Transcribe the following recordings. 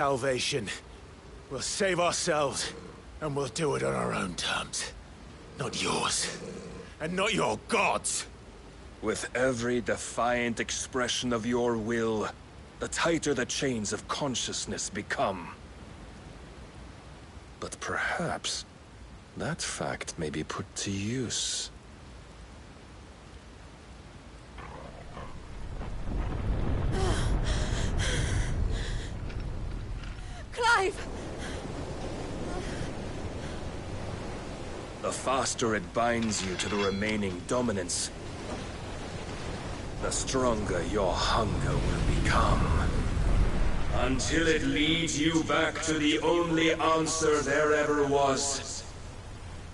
salvation. We'll save ourselves, and we'll do it on our own terms. Not yours. And not your gods! With every defiant expression of your will, the tighter the chains of consciousness become. But perhaps that fact may be put to use. Clive! The faster it binds you to the remaining dominance, the stronger your hunger will become. Until it leads you back to the only answer there ever was.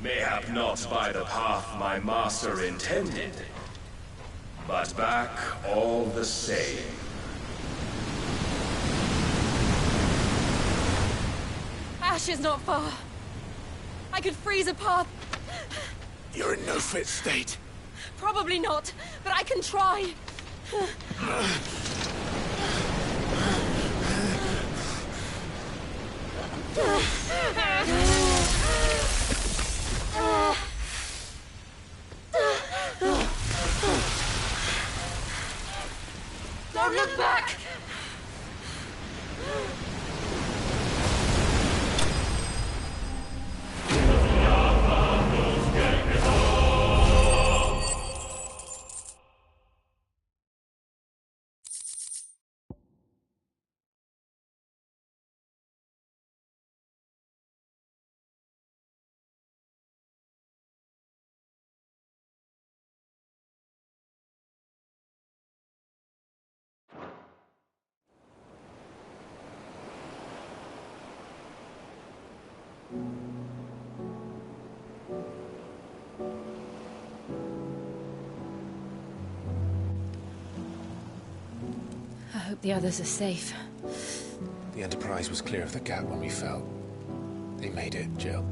Mayhap not by the path my master intended, but back all the same. Ash is not far. I could freeze a path. You're in no fit state. Probably not, but I can try. Don't look back! I hope the others are safe. The Enterprise was clear of the gap when we fell. They made it, Jill.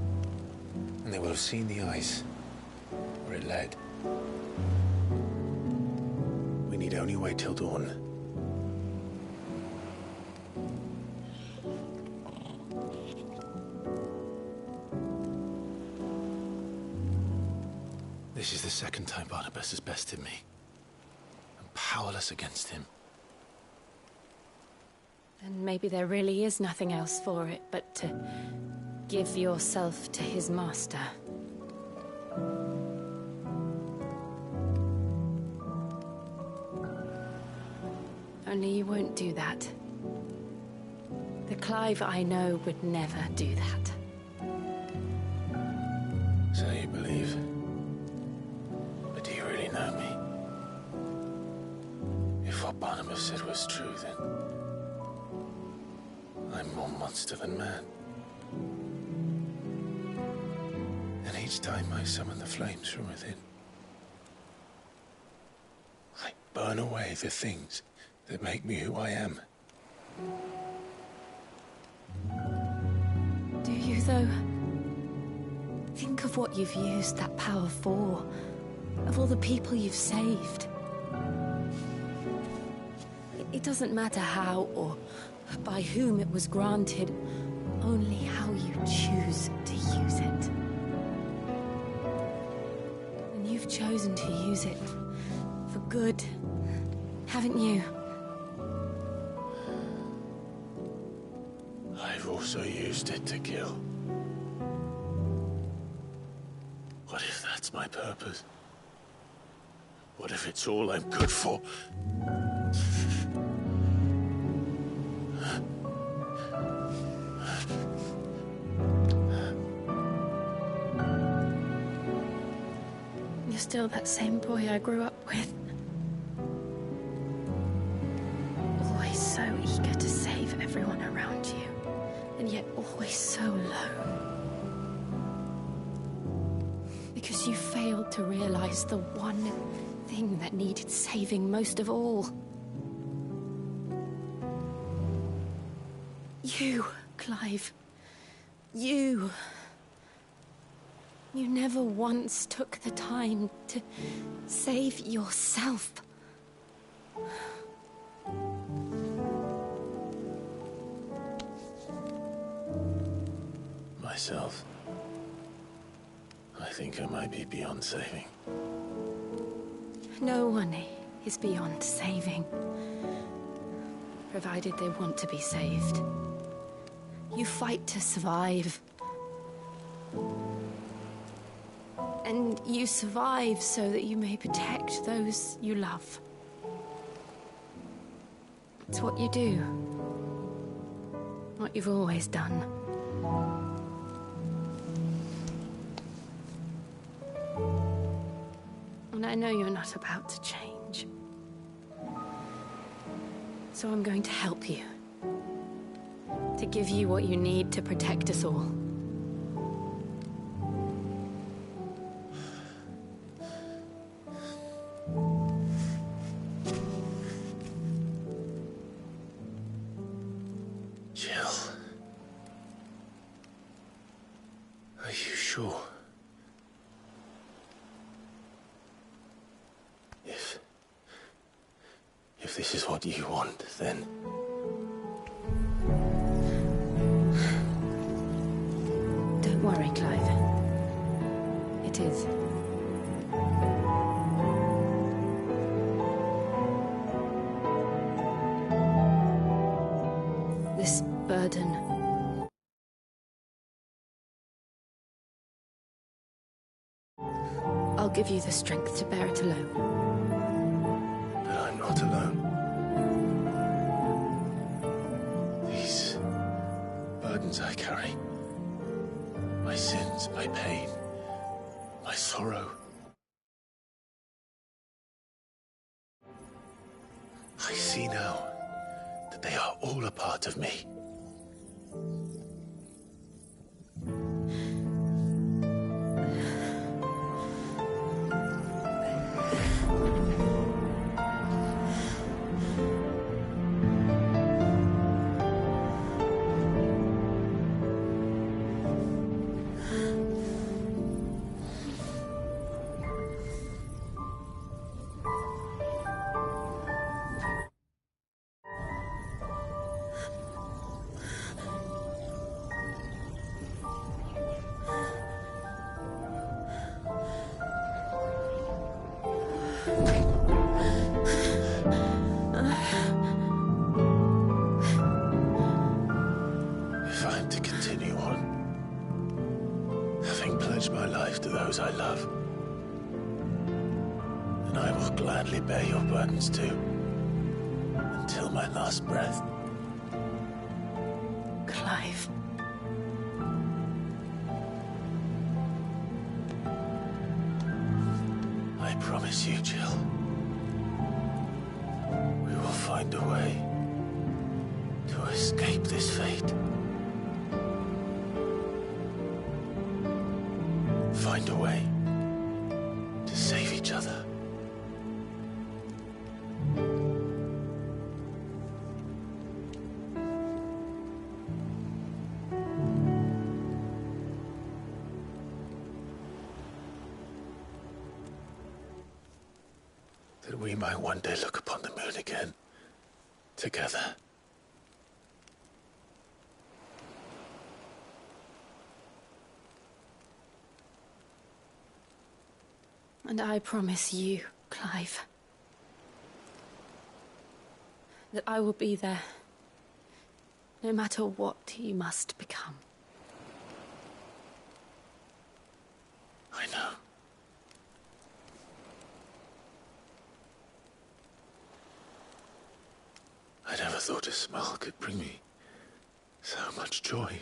And they will have seen the ice, where it led. We need only wait till dawn. This is the second time Barnabas has bested me. I'm powerless against him. And maybe there really is nothing else for it but to give yourself to his master. Only you won't do that. The Clive I know would never do that. So you believe? But do you really know me? If what Barnabas said was true, then I'm more monster than man. And each time I summon the flames from within, I burn away the things that make me who I am. Do you, though? Think of what you've used that power for, of all the people you've saved. It doesn't matter how or by whom it was granted, only how you choose to use it. And you've chosen to use it for good, haven't you? I've also used it to kill. What if that's my purpose? What if it's all I'm good for? You're still that same boy I grew up with. Always so eager to save everyone around you, and yet always so low. Because you failed to realize the one thing that needed saving most of all. You, Clive. You. You never once took the time to save yourself. myself. I think I might be beyond saving. No one is beyond saving. Provided they want to be saved. You fight to survive. And you survive so that you may protect those you love. It's what you do. What you've always done. And I know you're not about to change. So I'm going to help you. To give you what you need to protect us all. Jill. Are you sure? If this is what you want, then... Don't worry, Clive. It is. This burden... I'll give you the strength to bear it alone. But I'm not alone. These burdens I carry, my sins, my pain, my sorrow. I see now that they are all a part of me. If I'm to continue on, having pledged my life to those I love, then I will gladly bear your burdens too, until my last breath. Clive. I promise you, Jill, we will find a way to escape this fate. Find a way to save each other. That we might one day look upon the moon again, together. And I promise you, Clive, that I will be there, no matter what you must become. I know. I never thought a smile could bring me so much joy.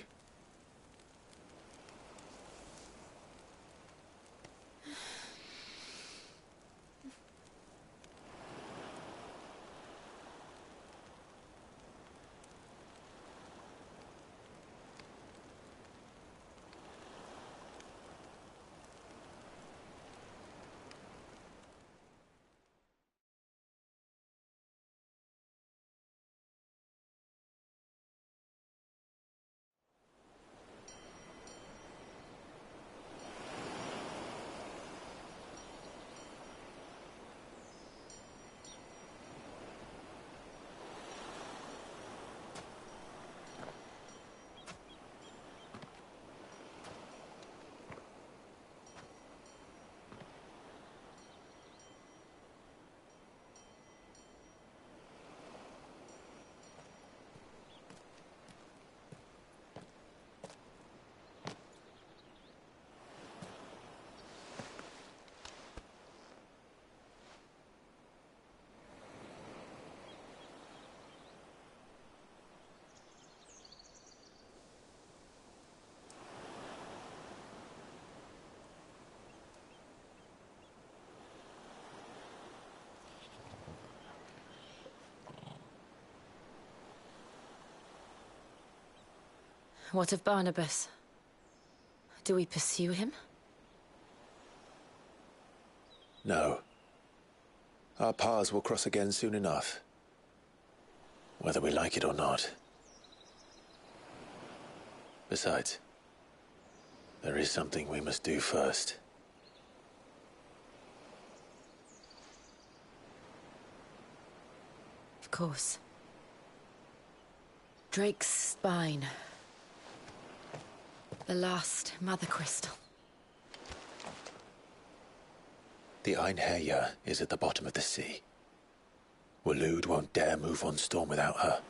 What of Barnabas? Do we pursue him? No. Our paths will cross again soon enough. Whether we like it or not. Besides, there is something we must do first. Of course. Drake's spine. The last Mother Crystal. The Einherjar is at the bottom of the sea. Waloed won't dare move on Storm without her.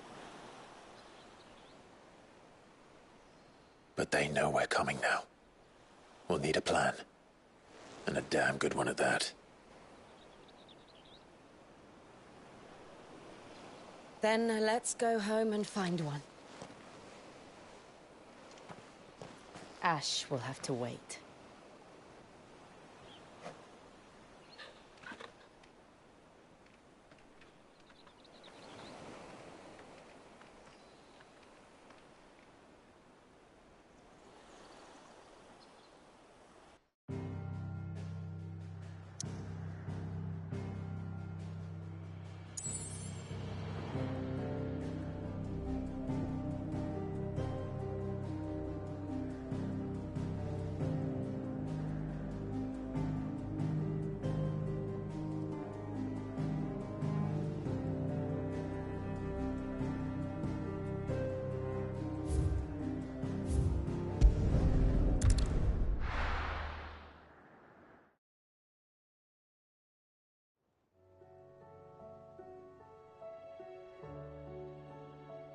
But they know we're coming now. We'll need a plan. And a damn good one at that. Then let's go home and find one. Ash will have to wait.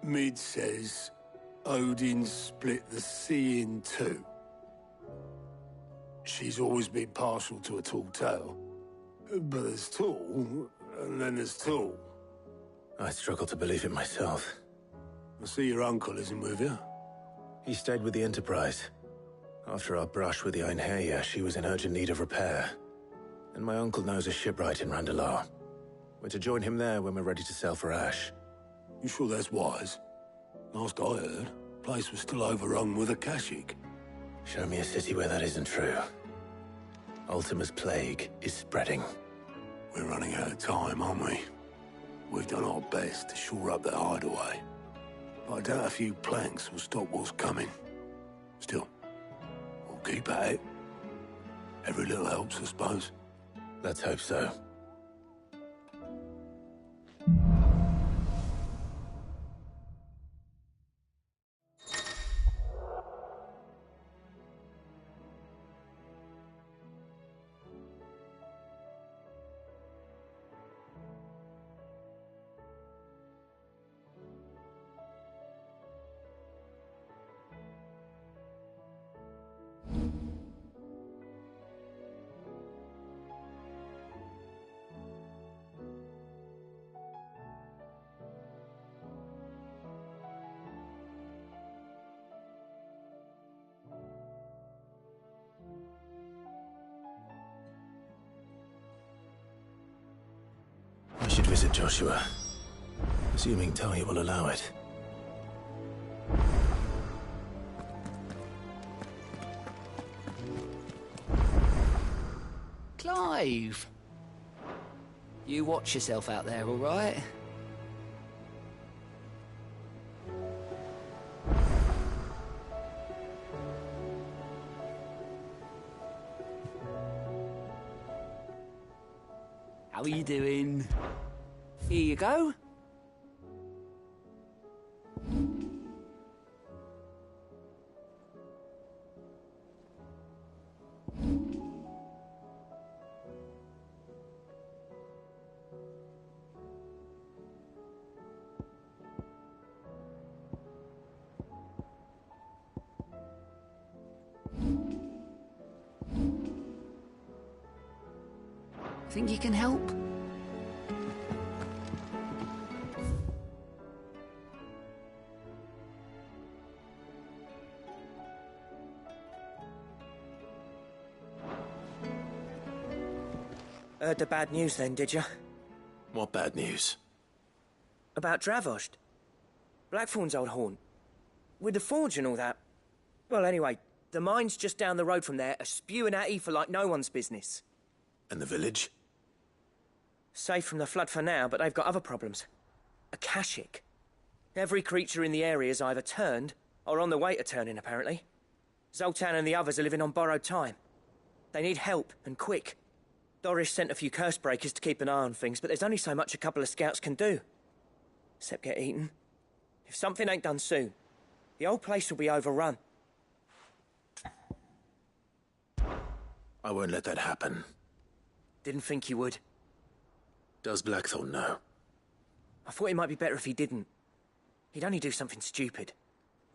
Mid says Odin split the sea in two. She's always been partial to a tall tale. But there's tall, and then there's tall. I struggle to believe it myself. I see your uncle isn't with you. He stayed with the Enterprise. After our brush with the Einherjar, she was in urgent need of repair. And my uncle knows a shipwright in Randalar. We're to join him there when we're ready to sail for Ash. You sure that's wise? Last I heard, the place was still overrun with Akashic. Show me a city where that isn't true. Ultima's plague is spreading. We're running out of time, aren't we? We've done our best to shore up that hideaway. But I doubt a few planks will stop what's coming. Still, we'll keep at it. Every little helps, I suppose. Let's hope so. I should visit Joshua. Assuming Talia will allow it. Clive! You watch yourself out there, all right? How are you doing? Here you go. Think you can help? Heard the bad news then, did you? What bad news? About Dravost. Blackthorn's old haunt. with the forge and all that. Well, anyway, the mines just down the road from there are spewing out ether like no one's business. And the village? Safe from the flood for now, but they've got other problems. Akashic. Every creature in the area is either turned or on the way to turning, apparently. Zoltan and the others are living on borrowed time. They need help, and quick. Doris sent a few curse breakers to keep an eye on things, but there's only so much a couple of scouts can do. Except get eaten. If something ain't done soon, the whole place will be overrun. I won't let that happen. Didn't think you would. Does Blackthorn know? I thought it might be better if he didn't. He'd only do something stupid.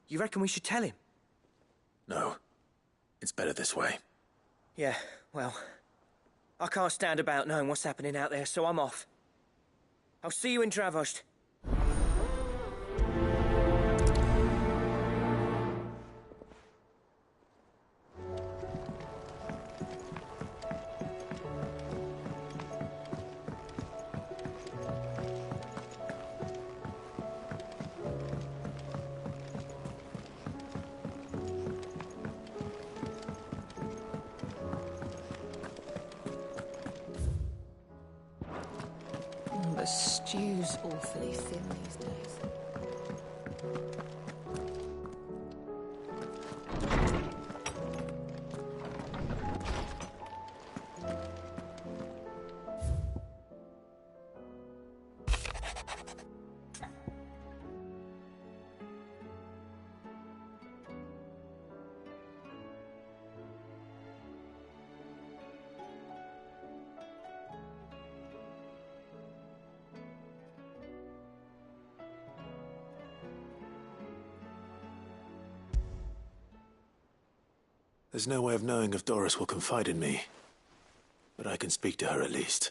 You reckon we should tell him? No. It's better this way. Yeah, well, I can't stand about knowing what's happening out there, so I'm off. I'll see you in Dravost. The stew's awfully thin these days. There's no way of knowing if Doris will confide in me. But I can speak to her at least.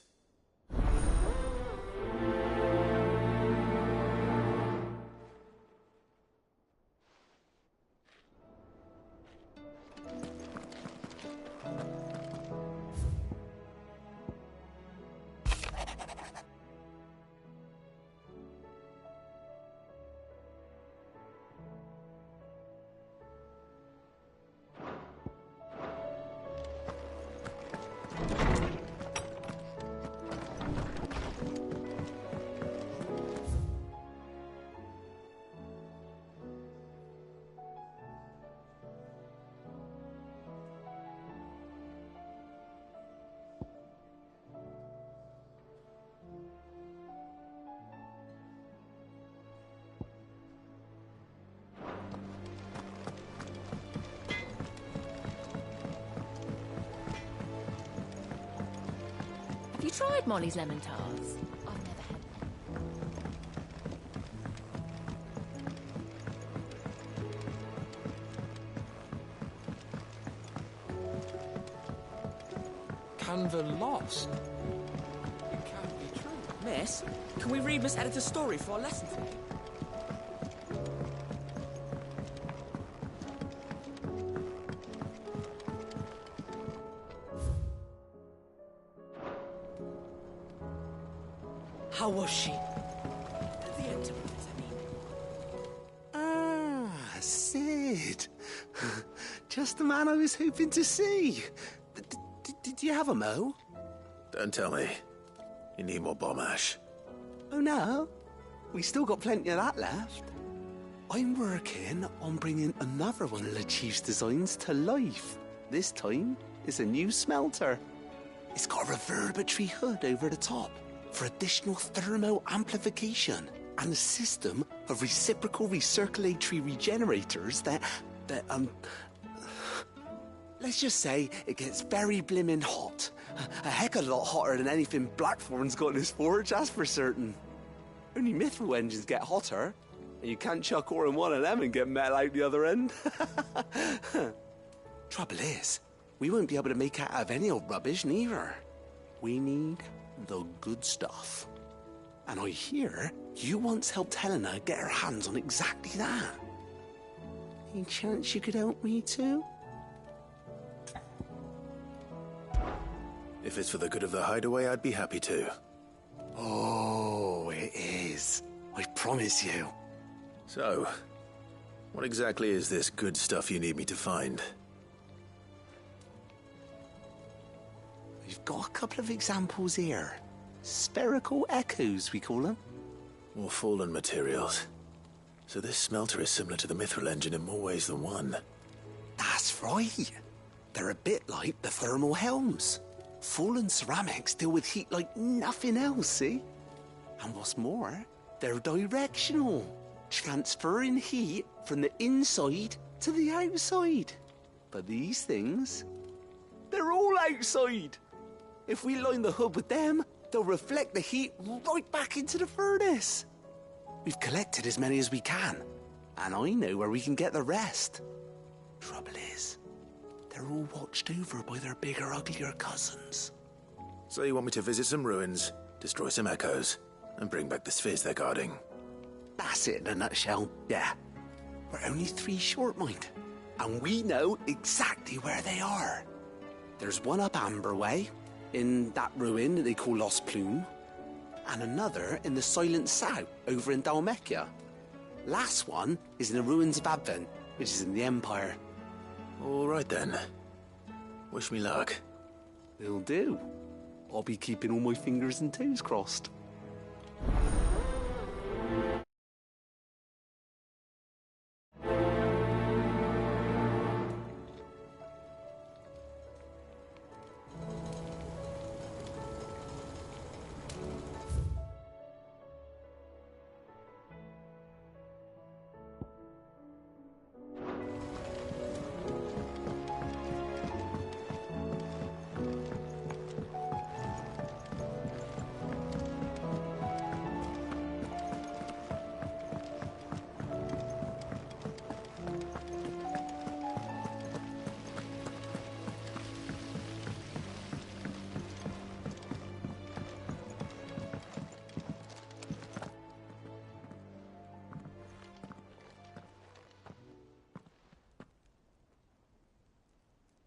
Have you tried Molly's lemon tarts? I've never had Canva lost. It can't be true. Miss, can we read Miss Editor's story for our lesson today? How was she? The Enterprise, I mean. Ah, Sid. Just the man I was hoping to see. Did you have a mo? Don't tell me. You need more bomb ash. Oh no, we still got plenty of that left. I'm working on bringing another one of the Chief's designs to life. This time, it's a new smelter. It's got a reverberatory hood over the top for additional thermo amplification and a system of reciprocal recirculatory regenerators that let's just say it gets very blimmin' hot. A heck of a lot hotter than anything Blackthorn's got in his forge, that's for certain. Only mithril engines get hotter, and you can't chuck ore in one of them and get metal out the other end. Trouble is, we won't be able to make out of any old rubbish neither. We need the good stuff. And I hear you once helped Helena get her hands on exactly that. Any chance you could help me too? If it's for the good of the hideaway, I'd be happy to. Oh, it is. I promise you. So, What exactly is this good stuff you need me to find? We've got a couple of examples here. Spherical echoes, we call them. More fallen materials. So this smelter is similar to the Mithril engine in more ways than one. That's right. They're a bit like the thermal helms. Fallen ceramics deal with heat like nothing else, see? And what's more, they're directional, transferring heat from the inside to the outside. But these things, they're all outside. If we line the hub with them, they'll reflect the heat right back into the furnace. We've collected as many as we can, and I know where we can get the rest. Trouble is, they're all watched over by their bigger, uglier cousins. So you want me to visit some ruins, destroy some echoes, and bring back the spheres they're guarding? That's it in a nutshell, yeah. We're only 3 short, mind, and we know exactly where they are. There's one up Amber Way, in that ruin that they call Lost Plume, and another in the Silent South, over in Dalmekia. Last one is in the ruins of Advent, which is in the Empire. All right then. Wish me luck. Will do. I'll be keeping all my fingers and toes crossed.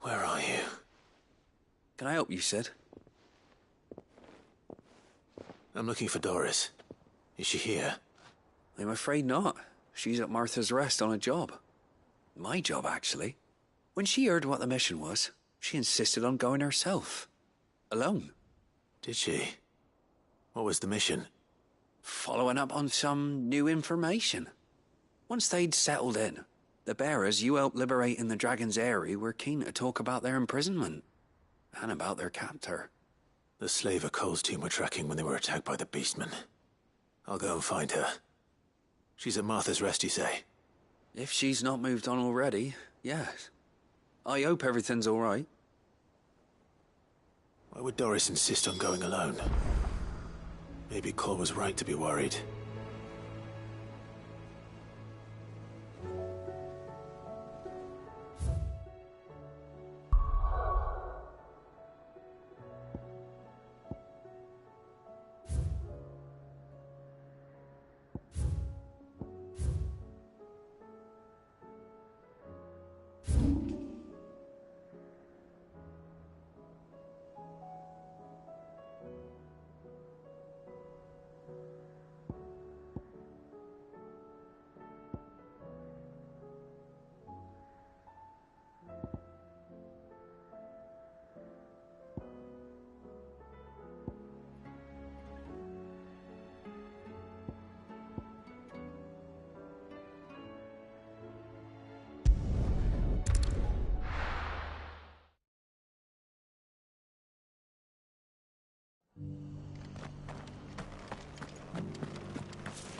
Where are you? Can I help you, Sid? I'm looking for Doris. Is she here? I'm afraid not. She's at Martha's Rest on a job. My job, actually. When she heard what the mission was, she insisted on going herself. Alone. Did she? What was the mission? Following up on some new information. Once they'd settled in, the bearers you helped liberate in the Dragon's Eyrie were keen to talk about their imprisonment. And about their captor. The slaver Cole's team were tracking when they were attacked by the Beastmen. I'll go and find her. She's at Martha's Rest, you say? If she's not moved on already, yes. I hope everything's all right. Why would Doris insist on going alone? Maybe Cole was right to be worried.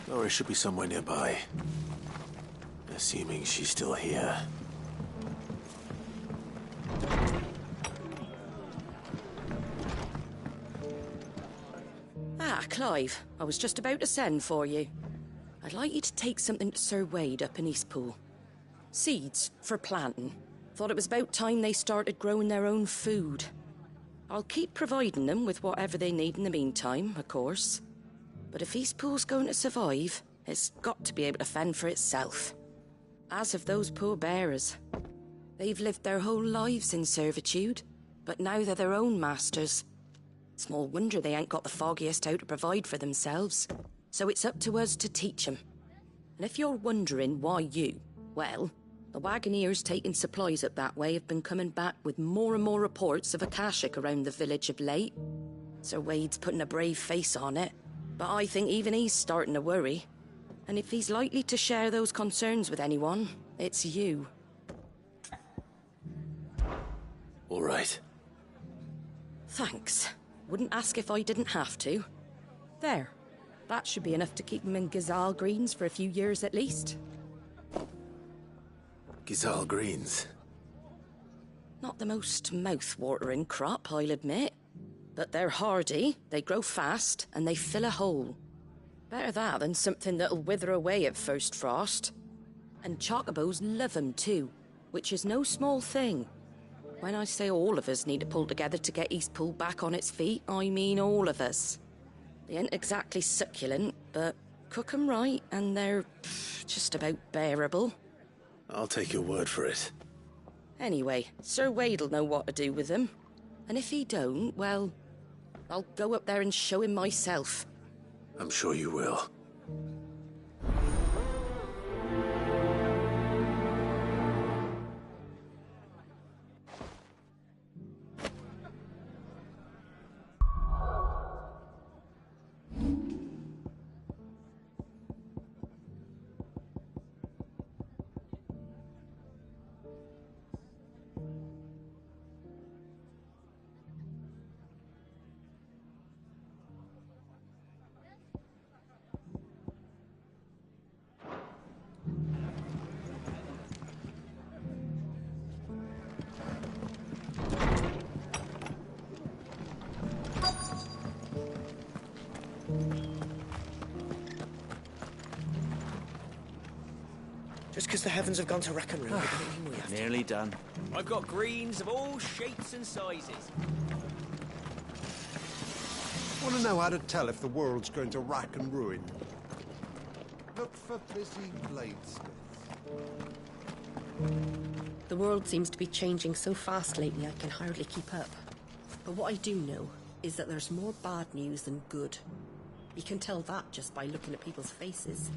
Doris should be somewhere nearby. Assuming she's still here. Ah, Clive. I was just about to send for you. I'd like you to take something to Sir Wade up in Eastpool. Seeds for planting. Thought it was about time they started growing their own food. I'll keep providing them with whatever they need in the meantime, of course. But if Eastpool's going to survive, it's got to be able to fend for itself. As have those poor bearers. They've lived their whole lives in servitude, but now they're their own masters. Small wonder they ain't got the foggiest how to provide for themselves. So it's up to us to teach them. And if you're wondering why you, Well, the Wagoneers taking supplies up that way have been coming back with more and more reports of Akashic around the village of late. Sir Wade's putting a brave face on it, but I think even he's starting to worry. And if he's likely to share those concerns with anyone, it's you. All right. Thanks. Wouldn't ask if I didn't have to. There. That should be enough to keep him in Gazal Greens for a few years at least. Gazal Greens. Not the most mouth-watering crop, I'll admit. But they're hardy, they grow fast, and they fill a hole. Better that than something that'll wither away at first frost. And chocobos love 'em too, which is no small thing. When I say all of us need to pull together to get Eastpool back on its feet, I mean all of us. They ain't exactly succulent, but cook 'em right and they're just about bearable. I'll take your word for it. Anyway, Sir Wade'll know what to do with them. And if he don't, well, I'll go up there and show him myself. I'm sure you will. Just because the heavens have gone to rack and ruin, it doesn't mean we have to. Nearly done. I've got greens of all shapes and sizes. Want to know how to tell if the world's going to rack and ruin? Look for busy bladesmiths. The world seems to be changing so fast lately I can hardly keep up. But what I do know is that there's more bad news than good. You can tell that just by looking at people's faces.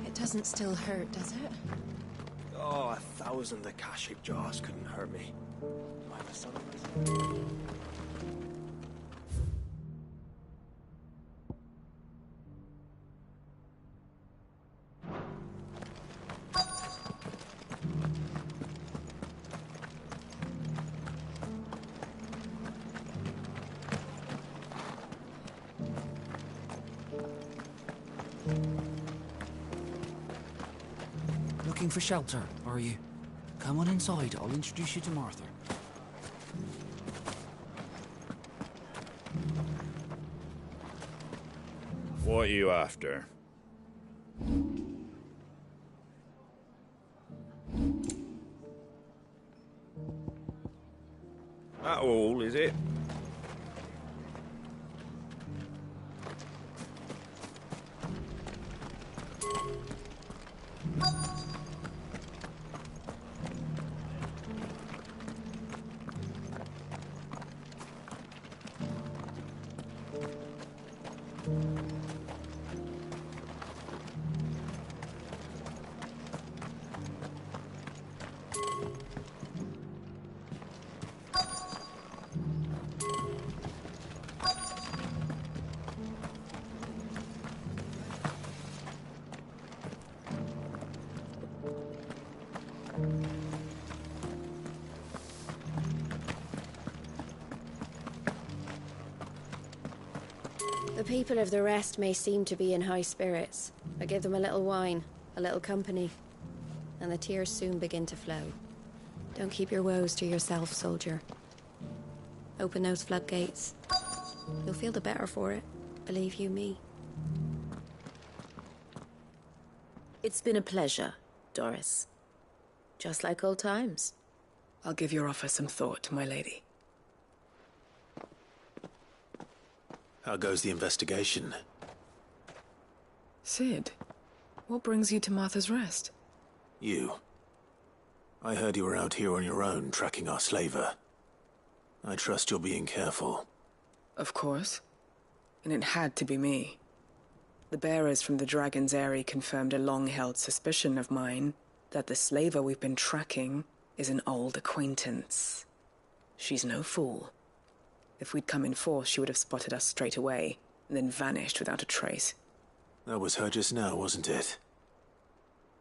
It doesn't still hurt, does it? Oh, 1,000 Akashic jars couldn't hurt me. Minus some. Looking for shelter, are you? Come on inside, I'll introduce you to Martha. What are you after? That all, is it? The people of the rest may seem to be in high spirits, but give them a little wine, a little company, and the tears soon begin to flow. Don't keep your woes to yourself, soldier. Open those floodgates. You'll feel the better for it, believe you me. It's been a pleasure, Doris. Just like old times. I'll give your offer some thought, my lady. How goes the investigation? Sid, what brings you to Martha's Rest? You. I heard you were out here on your own, tracking our slaver. I trust you're being careful. Of course. And it had to be me. The bearers from the Dragon's Eyrie confirmed a long-held suspicion of mine that the slaver we've been tracking is an old acquaintance. She's no fool. If we'd come in force, she would have spotted us straight away, and then vanished without a trace. That was her just now, wasn't it?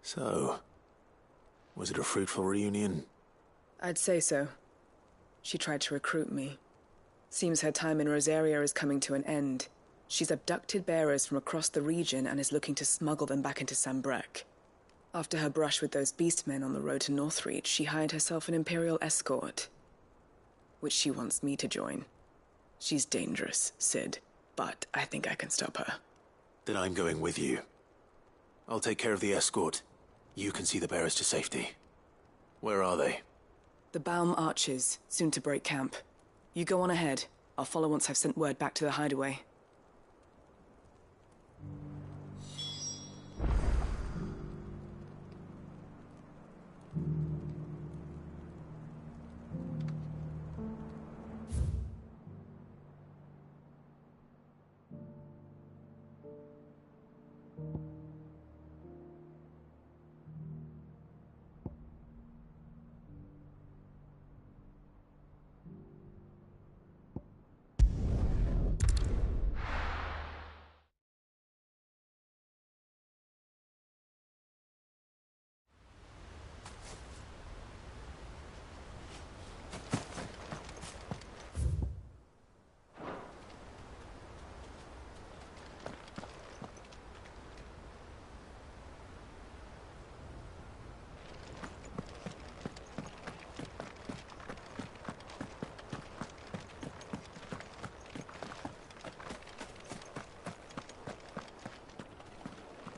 So, was it a fruitful reunion? I'd say so. She tried to recruit me. Seems her time in Rosaria is coming to an end. She's abducted bearers from across the region and is looking to smuggle them back into Sambrec. After her brush with those beastmen on the road to Northreach, she hired herself an Imperial escort, which she wants me to join. She's dangerous, Sid, but I think I can stop her. Then I'm going with you. I'll take care of the escort. You can see the bearers to safety. Where are they? The Baum Archers, soon to break camp. You go on ahead. I'll follow once I've sent word back to the hideaway.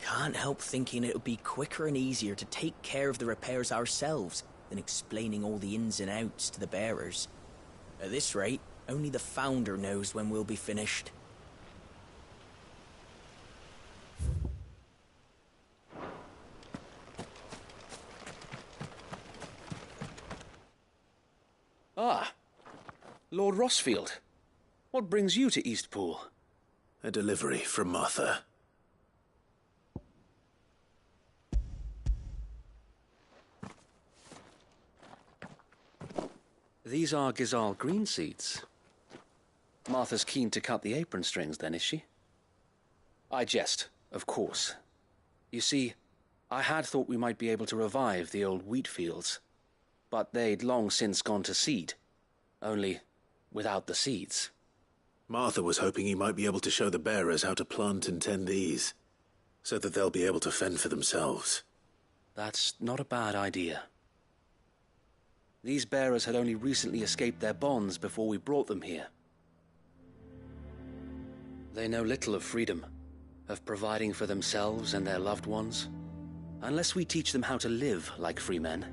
Can't help thinking it would be quicker and easier to take care of the repairs ourselves than explaining all the ins and outs to the bearers. At this rate, only the Founder knows when we'll be finished. Ah, Lord Rossfield. What brings you to Eastpool? A delivery from Martha. These are Gizal green seeds. Martha's keen to cut the apron strings, then, is she? I jest, of course. You see, I had thought we might be able to revive the old wheat fields, but they'd long since gone to seed, only without the seeds. Martha was hoping he might be able to show the bearers how to plant and tend these, so that they'll be able to fend for themselves. That's not a bad idea. These bearers had only recently escaped their bonds before we brought them here. They know little of freedom, of providing for themselves and their loved ones. Unless we teach them how to live like free men,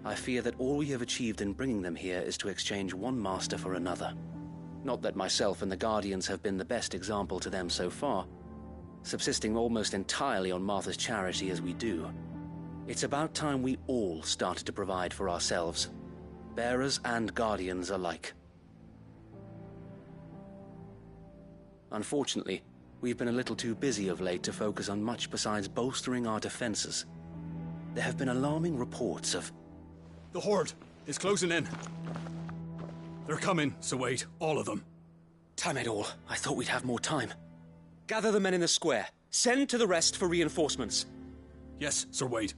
I fear that all we have achieved in bringing them here is to exchange one master for another. Not that myself and the Guardians have been the best example to them so far, subsisting almost entirely on Martha's charity as we do. It's about time we all started to provide for ourselves, bearers and Guardians alike. Unfortunately, we've been a little too busy of late to focus on much besides bolstering our defenses. There have been alarming reports of... The Horde is closing in. They're coming, so wait, all of them. Damn it all, I thought we'd have more time. Gather the men in the square. Send to the rest for reinforcements. Yes, Sir Wade.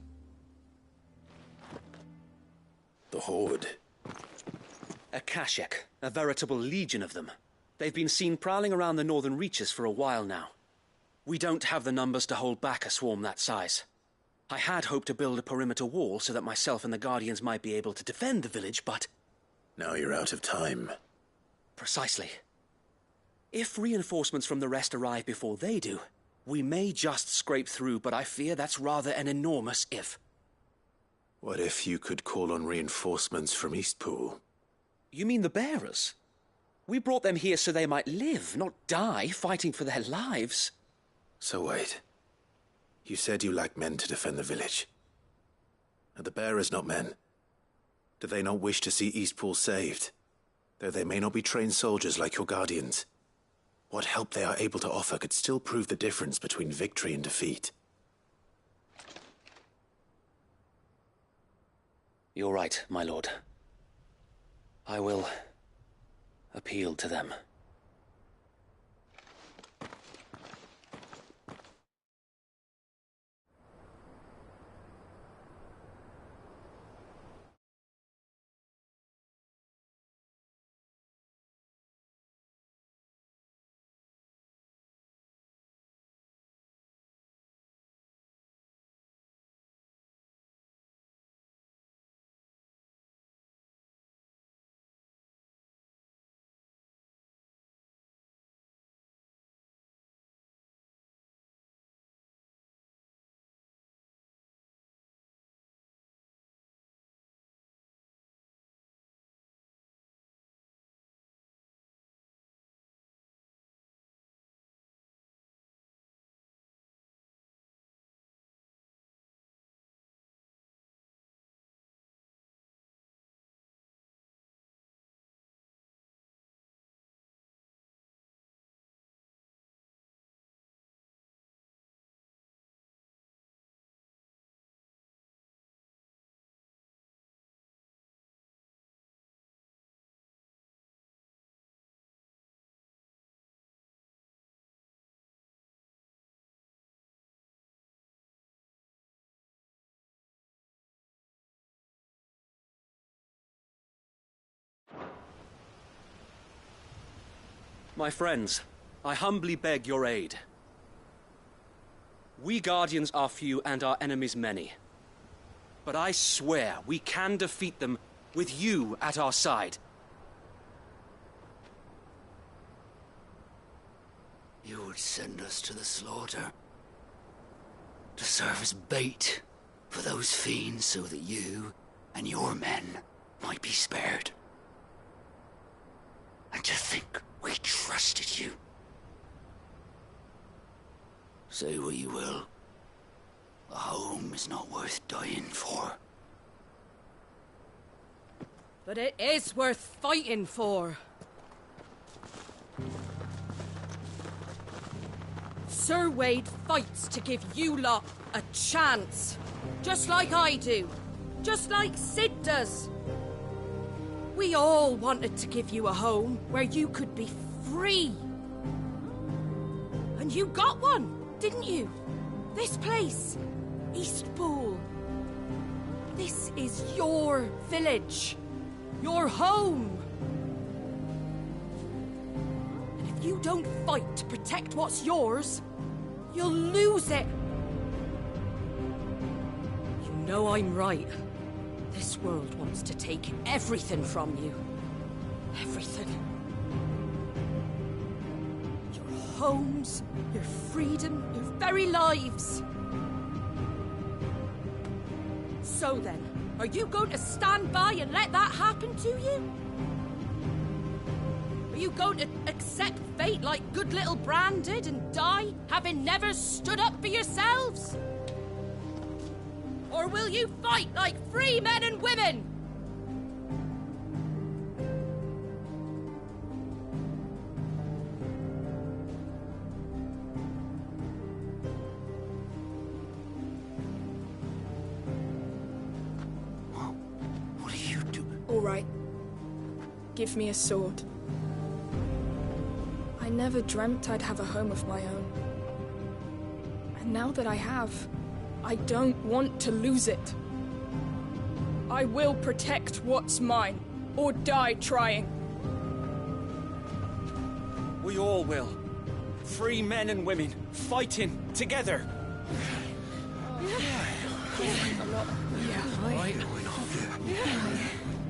The Horde. A Kashek, a veritable legion of them. They've been seen prowling around the northern reaches for a while now. We don't have the numbers to hold back a swarm that size. I had hoped to build a perimeter wall so that myself and the Guardians might be able to defend the village, but... Now you're out of time. Precisely. If reinforcements from the rest arrive before they do, we may just scrape through, but I fear that's rather an enormous if. What if you could call on reinforcements from Eastpool? You mean the bearers? We brought them here so they might live, not die, fighting for their lives. So wait. You said you lack men to defend the village. Are the bearers not men? Do they not wish to see Eastpool saved? Though they may not be trained soldiers like your Guardians. what help they are able to offer could still prove the difference between victory and defeat. You're right, my lord. I will appeal to them. My friends, I humbly beg your aid. We Guardians are few and our enemies many. But I swear we can defeat them with you at our side. You would send us to the slaughter, to serve as bait for those fiends so that you and your men might be spared. And to think we trusted you. Say what you will. A home is not worth dying for. But it is worth fighting for. Sir Wade fights to give you lot a chance. Just like I do. Just like Sid does. We all wanted to give you a home where you could be free. And you got one, didn't you? This place, Eastpool. This is your village. Your home. And if you don't fight to protect what's yours, you'll lose it. You know I'm right. This world wants to take everything from you. Everything. Your homes, your freedom, your very lives. So then, are you going to stand by and let that happen to you? Are you going to accept fate like good little Bran did and die, having never stood up for yourselves? Or will you fight like free men and women? What are you doing? All right. Give me a sword. I never dreamt I'd have a home of my own. And now that I have, I don't want to lose it. I will protect what's mine, or die trying. We all will. Free men and women, fighting together.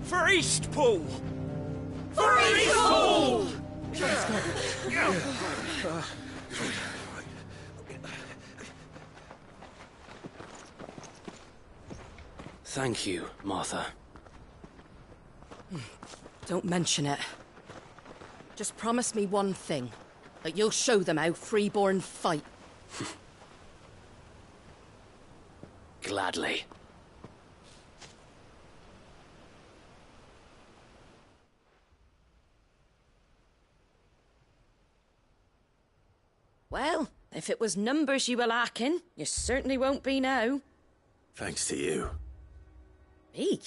For Eastpool! For Eastpool! Thank you, Martha. Don't mention it. Just promise me one thing. That you'll show them how freeborn fight. Gladly. If it was numbers you were lacking, you certainly won't be now. Thanks to you. Me?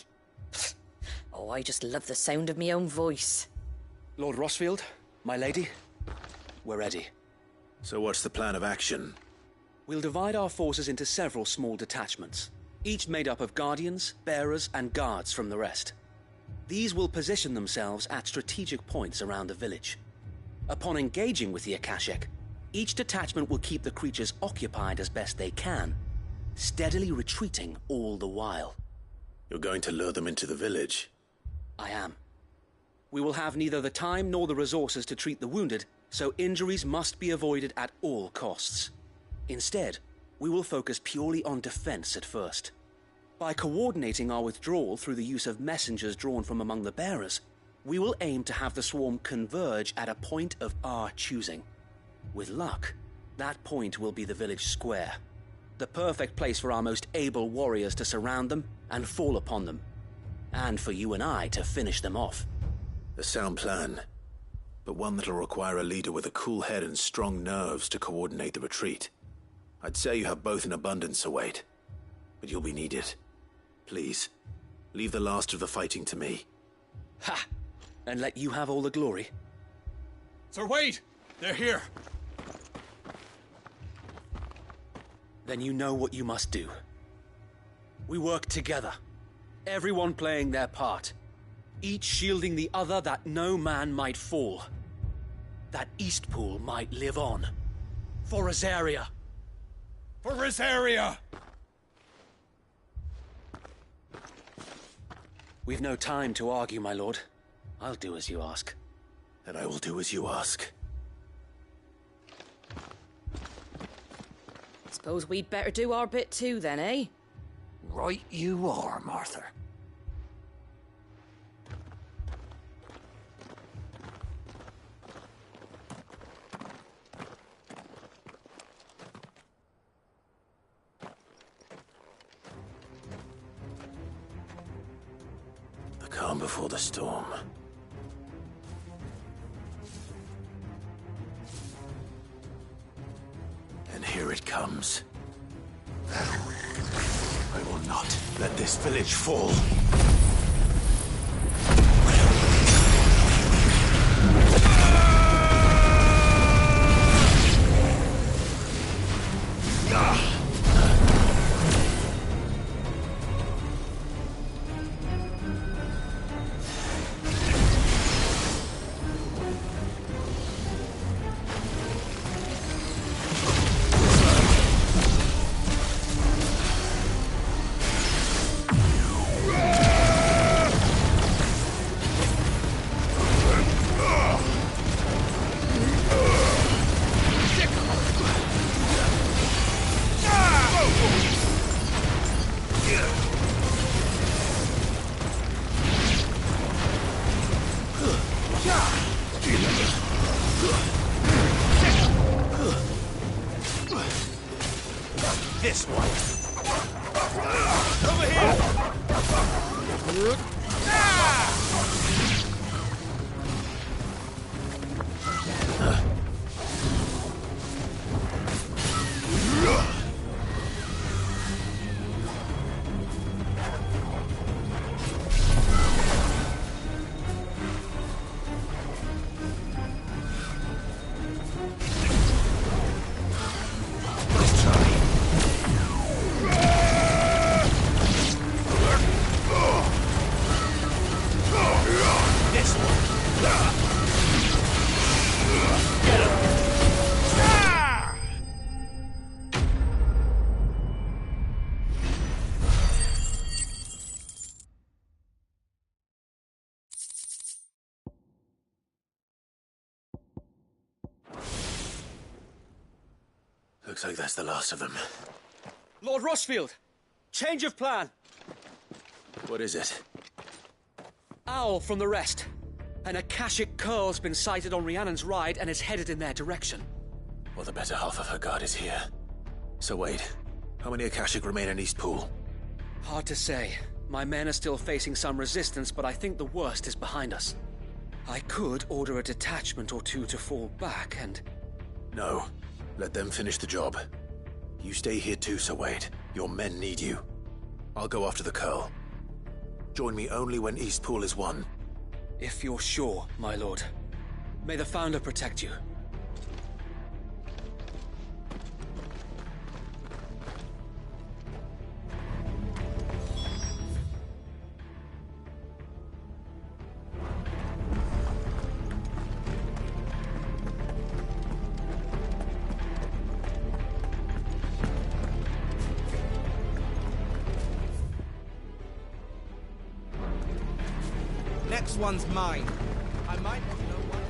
Oh, I just love the sound of my own voice. Lord Rossfield, my lady, we're ready. So what's the plan of action? We'll divide our forces into several small detachments, each made up of guardians, bearers, and guards from the rest. These will position themselves at strategic points around the village. Upon engaging with the Akashic, each detachment will keep the creatures occupied as best they can, steadily retreating all the while. You're going to lure them into the village? I am. We will have neither the time nor the resources to treat the wounded, so injuries must be avoided at all costs. Instead, we will focus purely on defense at first. By coordinating our withdrawal through the use of messengers drawn from among the bearers, we will aim to have the swarm converge at a point of our choosing. With luck, that point will be the village square, the perfect place for our most able warriors to surround them and fall upon them, and for you and I to finish them off. A sound plan, but one that'll require a leader with a cool head and strong nerves to coordinate the retreat. I'd say you have both in abundance, Await, but you'll be needed. Please, leave the last of the fighting to me. Ha! And let you have all the glory. Sir Wade! They're here! Then you know what you must do. We work together, everyone playing their part, each shielding the other that no man might fall, that Eastpool might live on. For Rosaria! For Rosaria! We've no time to argue, my lord. I'll do as you ask. And I will do as you ask. Suppose we'd better do our bit too then, eh? Right you are, Martha. The calm before the storm. And here it comes. I will not let this village fall. This one. Over here! Looks like that's the last of them. Lord Rossfield! Change of plan! What is it? Owl from the rest. An Akashic curl's been sighted on Rhiannon's ride and is headed in their direction. Well, the better half of her guard is here. So wait, how many Akashic remain in Eastpool? Hard to say. My men are still facing some resistance, but I think the worst is behind us. I could order a detachment or two to fall back and... No. Let them finish the job. You stay here too, Sir Wade. Your men need you. I'll go after the Curl. Join me only when Eastpool is won. If you're sure, my lord. May the Founder protect you. Next one's mine. I might not know what.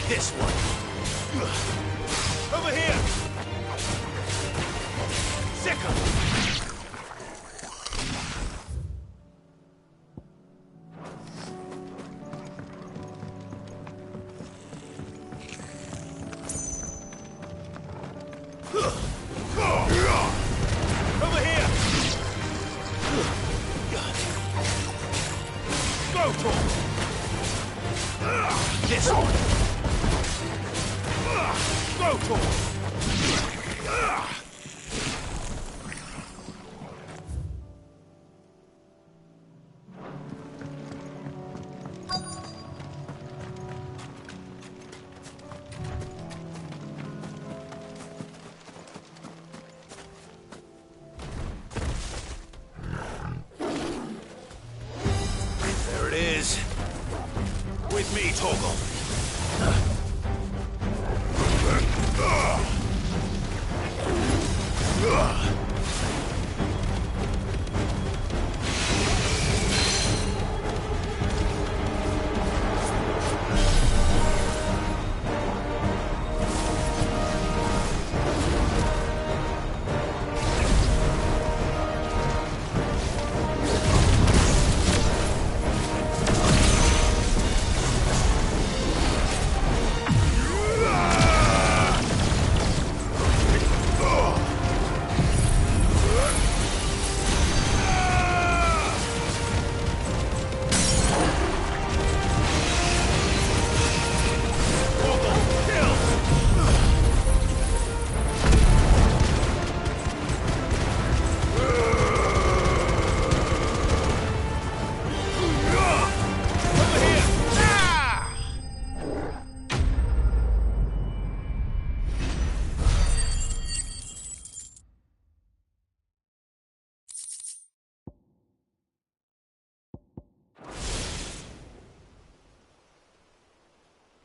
This one. Over here! Sicker! Over here! Go for it! This one! Go for it! There it is. With me, Torgal.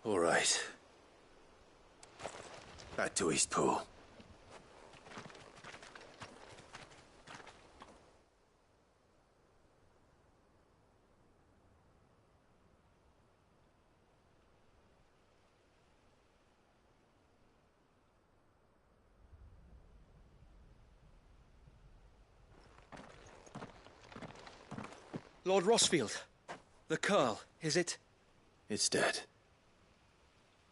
All right. Back to Eastpool. Lord Rossfield, the Curl, is it? It's dead.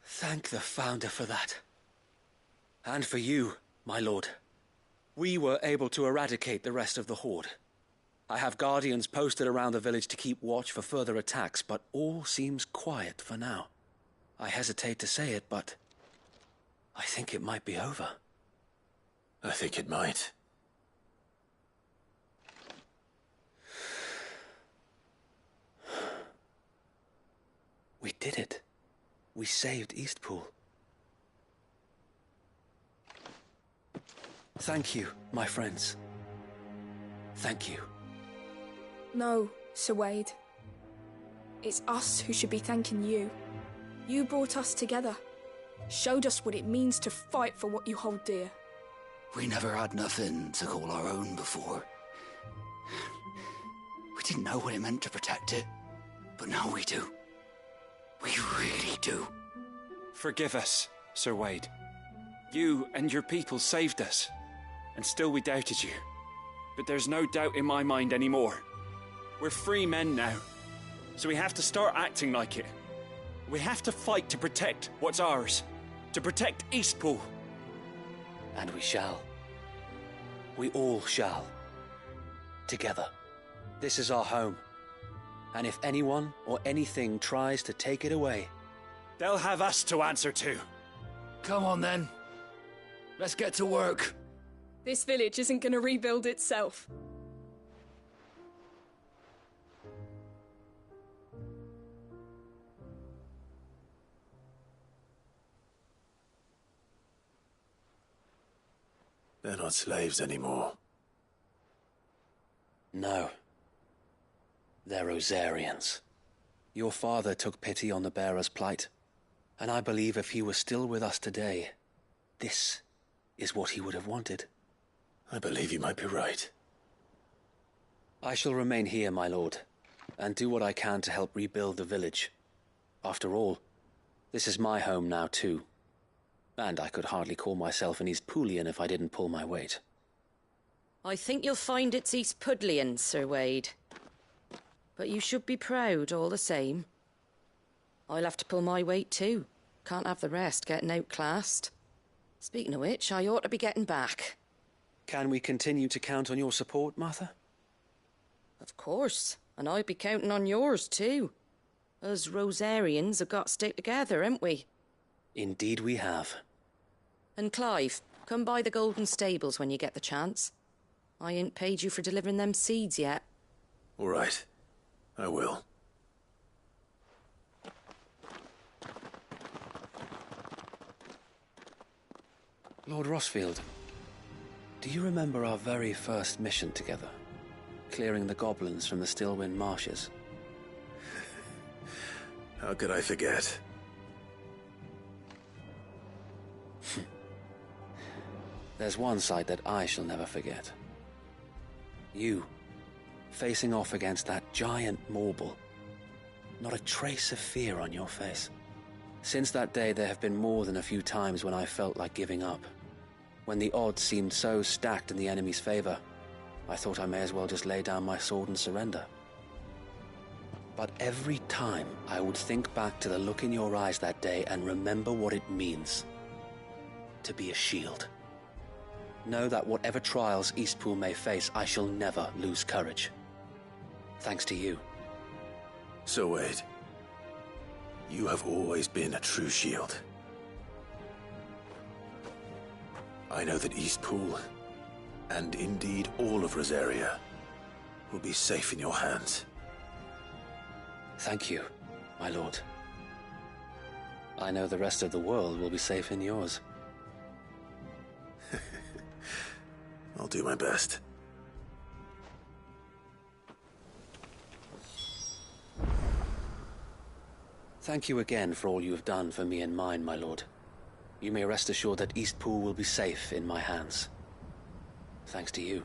Thank the Founder for that. And for you, my lord. We were able to eradicate the rest of the Horde. I have guardians posted around the village to keep watch for further attacks, but all seems quiet for now. I hesitate to say it, but I think it might be over. I think it might. We did it. We saved Eastpool. Thank you, my friends. Thank you. No, Sir Wade. It's us who should be thanking you. You brought us together. Showed us what it means to fight for what you hold dear. We never had nothing to call our own before. We didn't know what it meant to protect it, but now we do. We really do. Forgive us, Sir Wade. You and your people saved us, and still we doubted you. But there's no doubt in my mind anymore. We're free men now, so we have to start acting like it. We have to fight to protect what's ours, to protect Eastpool. And we shall. We all shall. Together. This is our home. And if anyone or anything tries to take it away, they'll have us to answer to. Come on then. Let's get to work. This village isn't going to rebuild itself. They're not slaves anymore. no. They're Rosarians. Your father took pity on the bearer's plight, and I believe if he was still with us today, this is what he would have wanted. I believe you might be right. I shall remain here, my lord, and do what I can to help rebuild the village. After all, this is my home now too, and I could hardly call myself an Eastpoolian if I didn't pull my weight. I think you'll find it's Eastpudlian, Sir Wade. But you should be proud all the same. I'll have to pull my weight too. Can't have the rest getting outclassed. Speaking of which, I ought to be getting back. Can we continue to count on your support, Martha? Of course, and I'd be counting on yours too. Us Rosarians have got to stick together, haven't we? Indeed we have. And Clive, come by the Golden Stables when you get the chance. I ain't paid you for delivering them seeds yet. All right. I will. Lord Rossfield, do you remember our very first mission together? Clearing the goblins from the Stillwind marshes? How could I forget? There's one sight that I shall never forget. You, facing off against that giant Morble. Not a trace of fear on your face. Since that day, there have been more than a few times when I felt like giving up. When the odds seemed so stacked in the enemy's favor, I thought I may as well just lay down my sword and surrender. But every time I would think back to the look in your eyes that day and remember what it means to be a shield. Know that whatever trials Eastpool may face, I shall never lose courage. Thanks to you. So Wade, you have always been a true shield. I know that Eastpool, and indeed all of Rosaria, will be safe in your hands. Thank you, my lord. I know the rest of the world will be safe in yours. I'll do my best. Thank you again for all you have done for me and mine, my lord. You may rest assured that Eastpool will be safe in my hands. Thanks to you.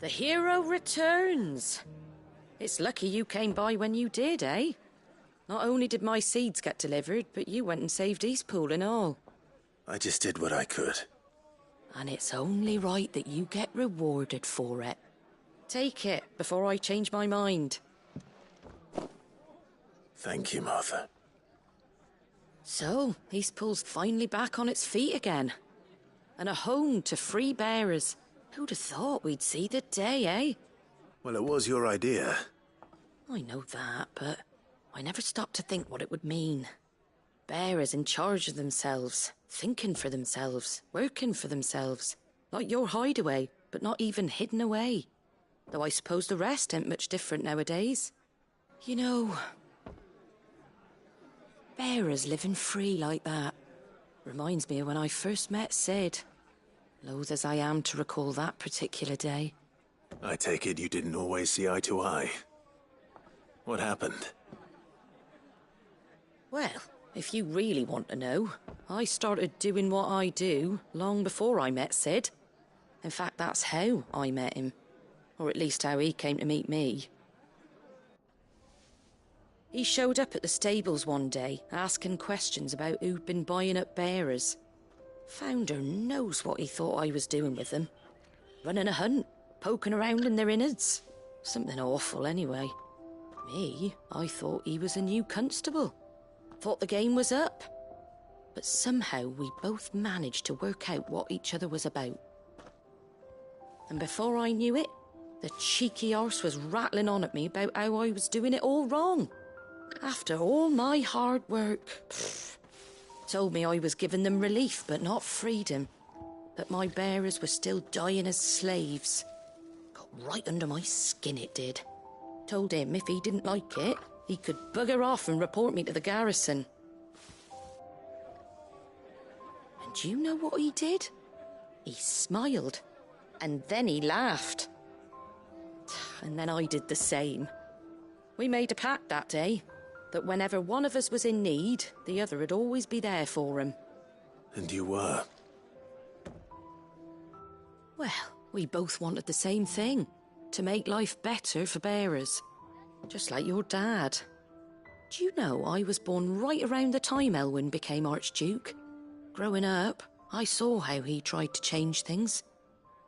The hero returns. It's lucky you came by when you did, eh? Not only did my seeds get delivered, but you went and saved Eastpool and all. I just did what I could. And it's only right that you get rewarded for it. Take it before I change my mind. Thank you, Martha. So, Eastpool's finally back on its feet again. And a home to free bearers. Who'd have thought we'd see the day, eh? Well, it was your idea. I know that, but I never stopped to think what it would mean. Bearers in charge of themselves, thinking for themselves, working for themselves. Like your hideaway, but not even hidden away. Though I suppose the rest ain't much different nowadays. You know, bearers living free like that reminds me of when I first met Sid. Loath as I am to recall that particular day. I take it you didn't always see eye to eye. What happened? Well, if you really want to know, I started doing what I do long before I met Sid. In fact, that's how I met him. Or at least how he came to meet me. He showed up at the stables one day, asking questions about who'd been buying up bearers. Founder knows what he thought I was doing with them. Running a hunt, poking around in their innards. Something awful, anyway. Me, I thought he was a new constable. Thought the game was up. But somehow we both managed to work out what each other was about. And before I knew it, the cheeky arse was rattling on at me about how I was doing it all wrong. After all my hard work. Told me I was giving them relief, but not freedom. That my bearers were still dying as slaves. Got right under my skin, it did. Told him if he didn't like it, he could bugger off and report me to the garrison. And do you know what he did? He smiled. And then he laughed. And then I did the same. We made a pact that day, that whenever one of us was in need, the other would always be there for him. And you were? Well, we both wanted the same thing. To make life better for bearers. Just like your dad. Do you know I was born right around the time Elwyn became Archduke? Growing up, I saw how he tried to change things.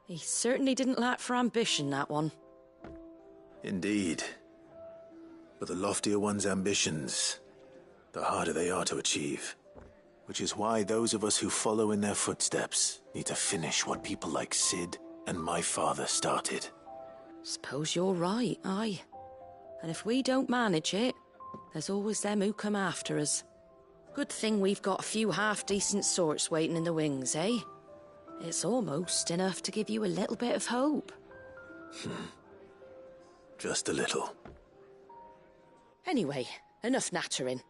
He certainly didn't lack for ambition, that one. Indeed. But the loftier one's ambitions, the harder they are to achieve. Which is why those of us who follow in their footsteps need to finish what people like Sid and my father started. Suppose you're right, aye. And if we don't manage it, there's always them who come after us. Good thing we've got a few half-decent sorts waiting in the wings, eh? It's almost enough to give you a little bit of hope. Just a little. Anyway, enough nattering.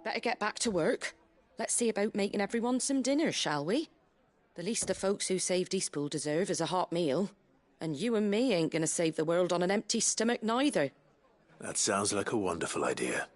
Better get back to work. Let's see about making everyone some dinner, shall we? The least the folks who saved Eastpool deserve is a hot meal. And you and me ain't gonna save the world on an empty stomach neither. That sounds like a wonderful idea.